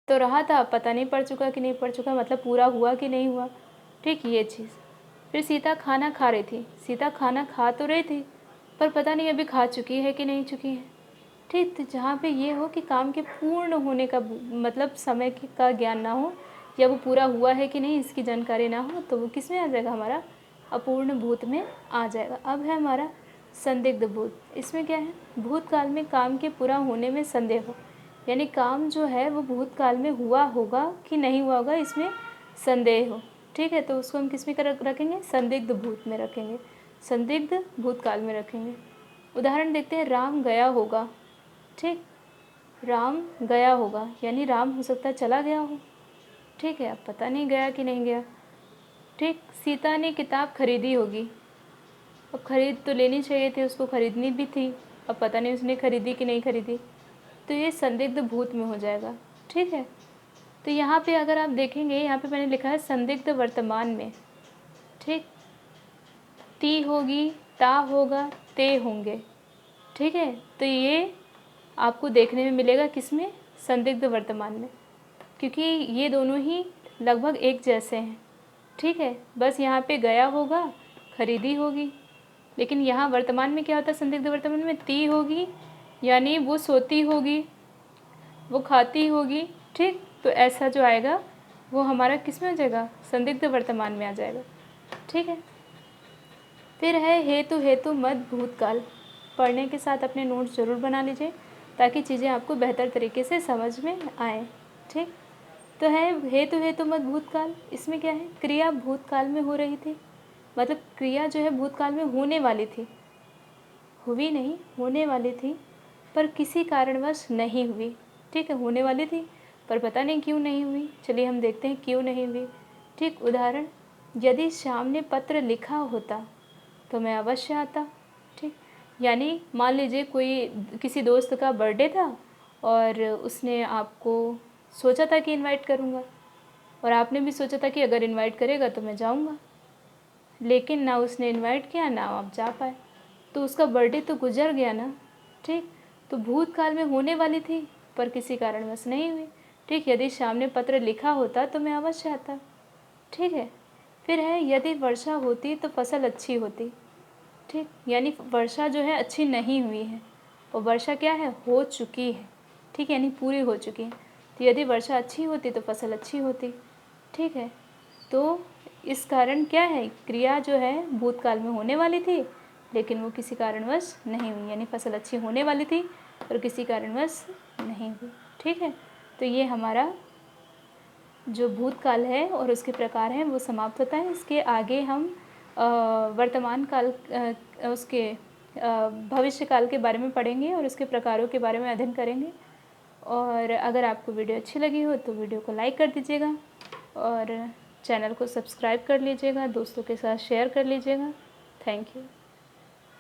तो रहा था, पता नहीं पड़ चुका कि नहीं पड़ चुका, मतलब पूरा हुआ कि नहीं हुआ। ठीक, ये चीज़। फिर सीता खाना खा रही थी। सीता खाना खा तो रही थी, पर पता नहीं अभी खा चुकी है कि नहीं चुकी है। ठीक, तो जहाँ पे ये हो कि काम के पूर्ण होने का मतलब समय का ज्ञान ना हो, या वो पूरा हुआ है कि नहीं इसकी जानकारी ना हो, तो वो किस में आ जाएगा, हमारा अपूर्ण भूत में आ जाएगा। अब है हमारा संदिग्ध भूत। इसमें क्या है, भूतकाल में काम के पूरा होने में संदेह हो, यानी काम जो है वो भूतकाल में हुआ होगा कि नहीं हुआ होगा, इसमें संदेह हो। ठीक है, तो उसको हम किस में रखेंगे, संदिग्ध भूत में रखेंगे, संदिग्ध भूतकाल में रखेंगे। उदाहरण देखते हैं, राम गया होगा। ठीक, राम गया होगा यानी राम हो सकता है चला गया हो। ठीक है, अब पता नहीं गया कि नहीं गया। ठीक, सीता ने किताब खरीदी होगी। अब खरीद तो लेनी चाहिए थी, उसको खरीदनी भी थी, अब पता नहीं उसने खरीदी कि नहीं खरीदी, तो ये संदिग्ध भूत में हो जाएगा। ठीक है, तो यहाँ पे अगर आप देखेंगे, यहाँ पे मैंने लिखा है संदिग्ध वर्तमान में। ठीक, ती होगी, ता होगा, ते होंगे। ठीक है, तो ये आपको देखने में मिलेगा किसमें, संदिग्ध वर्तमान में, क्योंकि ये दोनों ही लगभग एक जैसे हैं। ठीक है, बस यहाँ पे गया होगा, खरीदी होगी, लेकिन यहाँ वर्तमान में क्या होता है, संदिग्ध वर्तमान में ती होगी, यानी वो सोती होगी, वो खाती होगी। ठीक, तो ऐसा जो आएगा वो हमारा किस में आ जाएगा, संदिग्ध वर्तमान में आ जाएगा। ठीक है, फिर है हेतु हेतु मत भूतकाल। पढ़ने के साथ अपने नोट्स ज़रूर बना लीजिए, ताकि चीज़ें आपको बेहतर तरीके से समझ में आएँ। ठीक, तो है हेतु हेतु मत भूतकाल। इसमें क्या है, क्रिया भूतकाल में हो रही थी, मतलब क्रिया जो है भूतकाल में होने वाली थी, हुई नहीं, होने वाली थी, पर किसी कारणवश नहीं हुई। ठीक है, होने वाली थी पर पता नहीं क्यों नहीं हुई। चलिए हम देखते हैं क्यों नहीं हुई। ठीक, उदाहरण, यदि श्याम ने पत्र लिखा होता तो मैं अवश्य आता। ठीक, यानी मान लीजिए कोई किसी दोस्त का बर्थडे था और उसने आपको सोचा था कि इनवाइट करूँगा, और आपने भी सोचा था कि अगर इनवाइट करेगा तो मैं जाऊँगा, लेकिन ना उसने इनवाइट किया ना आप जा पाए, तो उसका बर्थडे तो गुजर गया ना। ठीक, तो भूतकाल में होने वाली थी पर किसी कारणवश नहीं हुई। ठीक, यदि श्याम ने पत्र लिखा होता तो मैं अवश्य आता। ठीक है, फिर है यदि वर्षा होती तो फसल अच्छी होती। ठीक, यानी वर्षा जो है अच्छी नहीं हुई है, और वर्षा क्या है, हो चुकी है। ठीक, यानी पूरी हो चुकी है, तो यदि वर्षा अच्छी होती तो फसल अच्छी होती। ठीक है, तो इस कारण क्या है, क्रिया जो है भूतकाल में होने वाली थी लेकिन वो किसी कारणवश नहीं हुई, यानी फसल अच्छी होने वाली थी और किसी कारणवश नहीं हुई। ठीक है, तो ये हमारा जो भूतकाल है और उसके प्रकार हैं वो समाप्त होता है। इसके आगे हम वर्तमान काल उसके भविष्य काल के बारे में पढ़ेंगे और उसके प्रकारों के बारे में अध्ययन करेंगे। और अगर आपको वीडियो अच्छी लगी हो तो वीडियो को लाइक कर दीजिएगा और चैनल को सब्सक्राइब कर लीजिएगा, दोस्तों के साथ शेयर कर लीजिएगा। Thank you.